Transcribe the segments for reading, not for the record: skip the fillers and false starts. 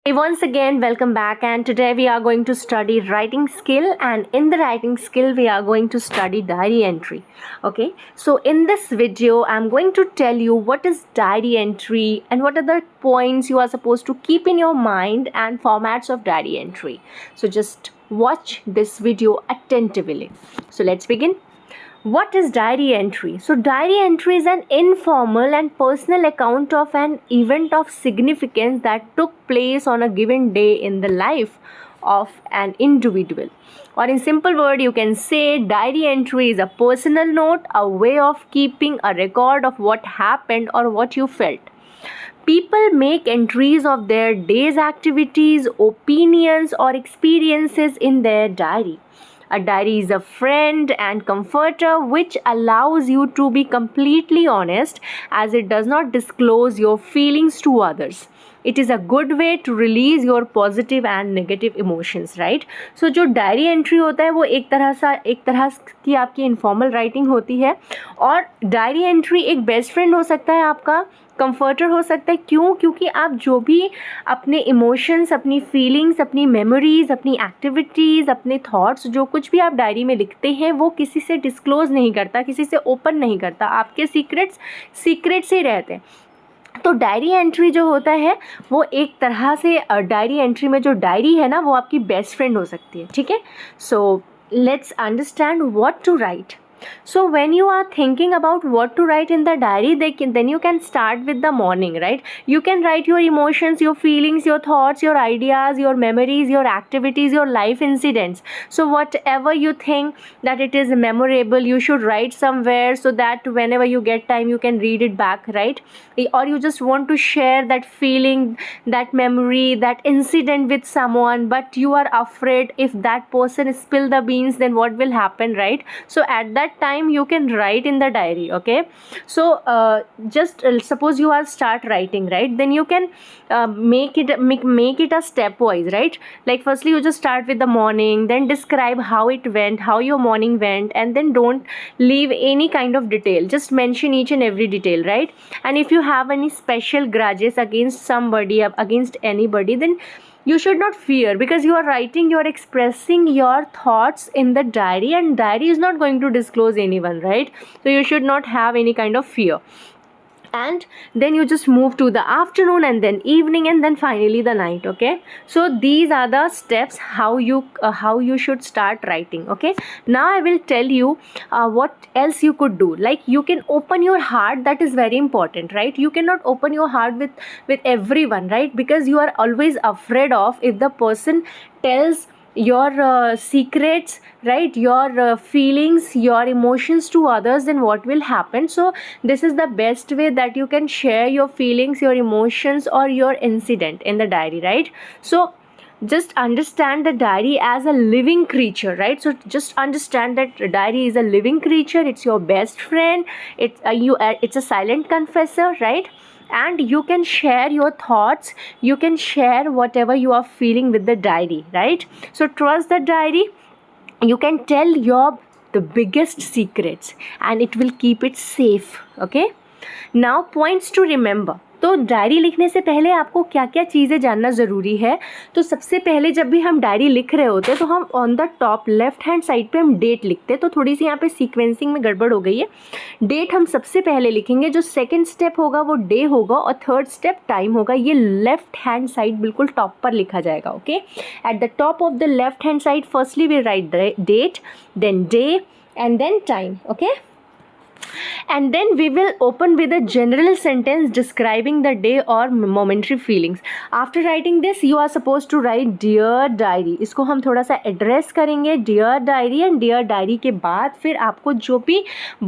Hey, once again, welcome back. And today we are going to study writing skill. And in the writing skill, we are going to study diary entry. Okay, so in this video, I'm going to tell you what is diary entry and what are the points you are supposed to keep in your mind and formats of diary entry. So just watch this video attentively. So let's begin. What is diary entry? So, diary entry is an informal and personal account of an event of significance that took place on a given day in the life of an individual. Or, in simple word, you can say diary entry is a personal note, a way of keeping a record of what happened or what you felt. People make entries of their day's activities, opinions, or experiences in their diary. A diary is a friend and comforter which allows you to be completely honest as it does not disclose your feelings to others. It is a good way to release your positive and negative emotions, right? So जो diary entry होता है वो एक तरह की आपकी informal writing होती है और डायरी एंट्री एक बेस्ट फ्रेंड हो सकता है आपका, कंफर्टर हो सकता है. क्यों? क्योंकि आप जो भी अपने इमोशंस, अपनी फीलिंग्स, अपनी मेमोरीज, अपनी एक्टिविटीज़, अपने थॉट्स, जो कुछ भी आप डायरी में लिखते हैं वो किसी से डिस्क्लोज़ नहीं करता, किसी से ओपन नहीं करता. आपके सीक्रेट से रहते हैं. तो डायरी एंट्री जो होता है वो एक तरह से डायरी एंट्री में जो डायरी है ना वो आपकी बेस्ट फ्रेंड हो सकती है. ठीक है. So let's understand what to write. So when you are thinking about what to write in the diary, then you can start with the morning, right? You can write your emotions, your feelings, your thoughts, your ideas, your memories, your activities, your life incidents. So whatever you think that it is memorable, you should write somewhere so that whenever you get time you can read it back, right? Or you just want to share that feeling, that memory, that incident with someone, but you are afraid if that person spill the beans, then what will happen, right? So at that time you can write in the diary. Okay, so just suppose you are start writing, right? Then you can make it a stepwise, right? Like firstly you just start with the morning, then describe how it went, how your morning went, and then don't leave any kind of detail, just mention each and every detail, right? And if you have any special grudges against somebody, against anybody, then you should not fear, because you are writing, you are expressing your thoughts in the diary, and diary is not going to disclose anyone, right? So you should not have any kind of fear. And then you just move to the afternoon, and then evening, and then finally the night. Okay, so these are the steps how you should start writing. Okay, now I will tell you what else you could do. Like you can open your heart. That is very important, right? You cannot open your heart with everyone, right? Because you are always afraid of, if the person tells your secrets, right, your feelings, your emotions to others, then what will happen? So this is the best way that you can share your feelings, your emotions, or your incident in the diary, right? So just understand the diary as a living creature, right? So just understand that diary is a living creature. It's your best friend. It's a silent confessor, right? And you can share your thoughts, you can share whatever you are feeling with the diary, right? So trust the diary. You can tell the biggest secrets and it will keep it safe. Okay, now points to remember. तो diary लिखने से पहले आपको क्या क्या चीज़ें जानना ज़रूरी है. तो सबसे पहले जब भी हम डायरी लिख रहे होते हैं तो हम on the top left hand side पे हम डेट लिखते हैं. तो थोड़ी सी यहाँ पे सीक्वेंसिंग में गड़बड़ हो गई है. डेट हम सबसे पहले लिखेंगे, जो सेकंड स्टेप होगा वो डे होगा और थर्ड स्टेप टाइम होगा. ये लेफ्ट हैंड साइड बिल्कुल टॉप पर लिखा जाएगा. Okay, at the top of the left hand side firstly we write date, then day, and then time. Okay, and then we will open with a general sentence describing the day or momentary feelings. After writing this you are supposed to write dear diary. इसको हम थोड़ा सा address करेंगे, dear diary. And dear diary के बाद फिर आपको जो भी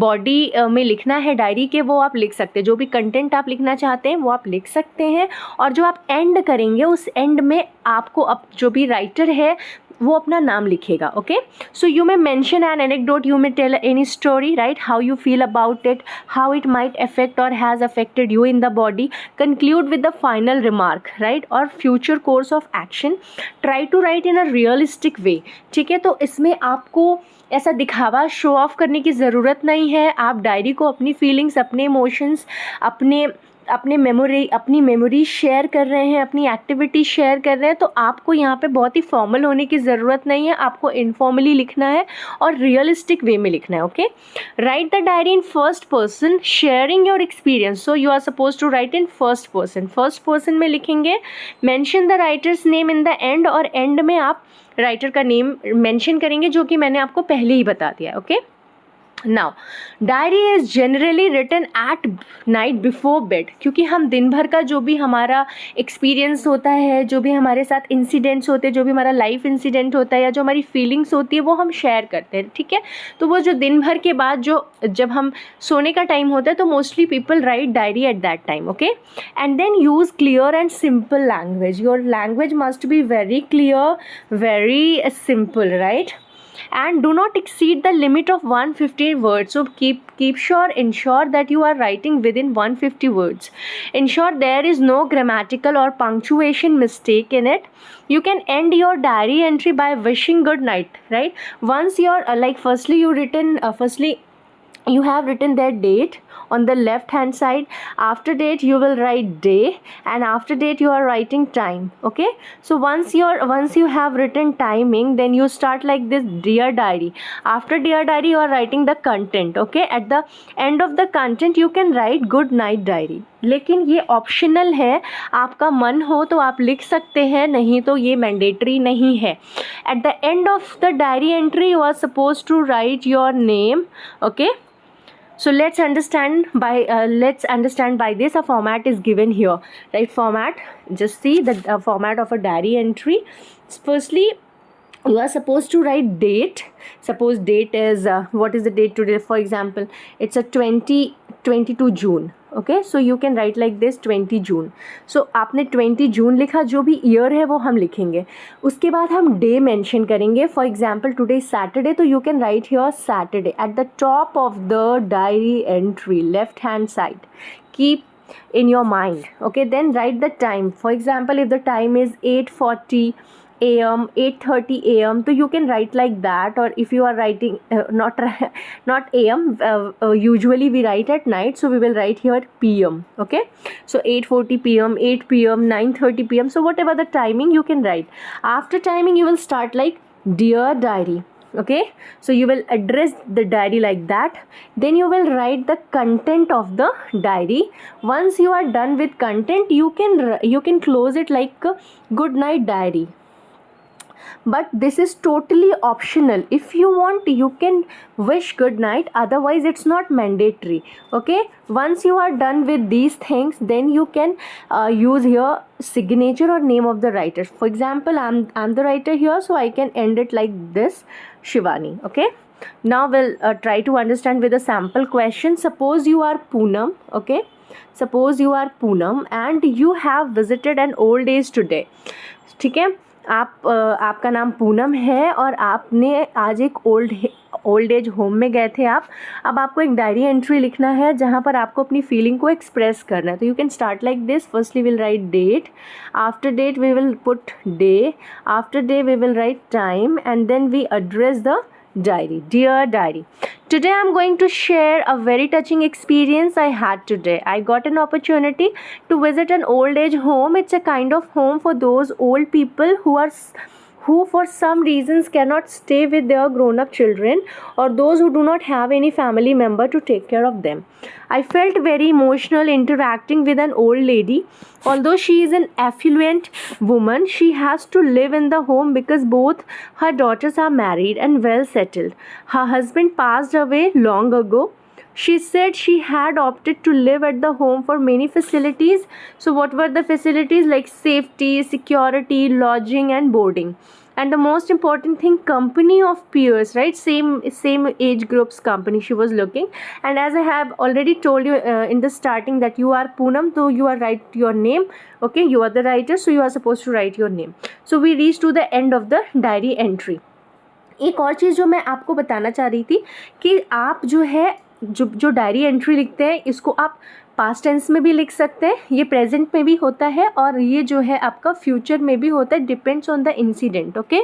बॉडी में लिखना है डायरी के वो आप लिख सकते हैं, जो भी कंटेंट आप लिखना चाहते हैं वो आप लिख सकते हैं. और जो आप एंड करेंगे उस एंड में आपको अब जो भी राइटर है वो अपना नाम लिखेगा. Okay, so you may mention an anecdote, you may tell any story, right, how you feel about it, how it might affect or has affected you in the body. Conclude with the final remark, right, or future course of action. Try to write in a realistic way. ठीक है, तो इसमें आपको ऐसा दिखावा, show off करने की ज़रूरत नहीं है. आप डायरी को अपनी फीलिंग्स, अपने इमोशंस, अपने अपनी मेमोरी शेयर कर रहे हैं, अपनी एक्टिविटी शेयर कर रहे हैं, तो आपको यहाँ पे बहुत ही फॉर्मल होने की ज़रूरत नहीं है, आपको इनफॉर्मली लिखना है और रियलिस्टिक वे में लिखना है. Okay, write the diary in first person sharing your experience. So you are suppose to write in first person में लिखेंगे. Mention the writer's name in the end, और एंड में आप राइटर का नेम मेंशन करेंगे, जो कि मैंने आपको पहले ही बता दिया. Okay, now diary is generally written at night before bed, क्योंकि हम दिन भर का जो भी हमारा एक्सपीरियंस होता है, जो भी हमारे साथ इंसिडेंट्स होते हैं, जो भी हमारा लाइफ इंसिडेंट होता है, या जो हमारी फीलिंग्स होती है, वो हम शेयर करते हैं. ठीक है, तो वो जो दिन भर के बाद जब हम सोने का टाइम होता है, तो mostly people write diary at that time. Okay, and then use clear and simple language. Your language must be very clear, very simple, right? And do not exceed the limit of 150 words. So ensure that you are writing within 150 words. Ensure there is no grammatical or punctuation mistake in it. You can end your diary entry by wishing good night, right? Once you're firstly you have written their date on the left hand side. After date you will write day, and after date you are writing time. Okay, so once you have written timing, then you start like this: dear diary. After dear diary you are writing the content. Okay, at the end of the content you can write good night diary. लेकिन ये optional है, आपका मन हो तो आप लिख सकते हैं, नहीं तो ये मैंडेटरी नहीं है. At the end of the diary entry you are suppose to write your name. Okay, so let's understand by this. A format is given here, right? Format, just see the format of a diary entry. Firstly, you are supposed to write date. Suppose date is what is the date today? For example, it's a 22 June. Okay, so you can write like this 20 जून. सो आपने 20 जून लिखा, जो भी year है वो हम लिखेंगे. उसके बाद हम डे मेंशन करेंगे. फॉर एग्जांपल टुडे सैटरडे, तो you can write here Saturday eight the top of the diary entry, left hand side. Keep in your mind. Okay, then write the time. For example, if the time is 8:40 am, 8:30 am, so you can write like that. Or if you are writing not am, usually we write at night, so we will write here pm. Okay, so 8:40 pm, 8 pm, 9:30 pm, so whatever the timing you can write. After timing you will start like dear diary. Okay, so you will address the diary like that. Then you will write the content of the diary. Once you are done with content, you can close it like good night diary. But this is totally optional. If you want, you can wish good night, otherwise it's not mandatory. Okay, once you are done with these things, then you can use here signature or name of the writer. For example, I'm the writer here, so I can end it like this, Shivani. Okay, now we'll try to understand with a sample question. Suppose you are Poonam. Okay, suppose you are Poonam and you have visited an old age today. ठीक है, आपका नाम पूनम है और आपने आज एक old age home में गए थे आप. अब आपको एक डायरी एंट्री लिखना है जहाँ पर आपको अपनी फीलिंग को एक्सप्रेस करना है. तो you can start like this. Firstly will write date, after date we will put day, after day we will write time, and then we address the diary. Dear diary, today I'm going to share a very touching experience I had today. I got an opportunity to visit an old age home. It's a kind of home for those old people who for some reasons cannot stay with their grown up children, or those who do not have any family member to take care of them. I felt very emotional interacting with an old lady. Although she is an affluent woman, she has to live in the home because both her daughters are married and well settled. Her husband passed away long ago. She said she had opted to live at the home for many facilities. So what were the facilities? Like safety, security, lodging and boarding. And the most important thing, company of peers, right? Same age groups company she was looking. And as I have already told you in the starting that you are Poonam, so you are write your name. Okay, you are the writer, so you are supposed to write your name. So we reach to the end of the diary entry. एक और चीज़ जो मैं आपको बताना चाह रही थी कि आप जो है जो डायरी एंट्री लिखते हैं, इसको आप पास्ट टेंस में भी लिख सकते हैं, ये प्रेजेंट में भी होता है और ये जो है आपका फ्यूचर में भी होता है, depends on the incident. Okay,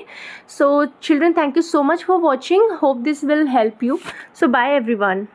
so children, thank you so much for watching. Hope this will help you. So bye everyone.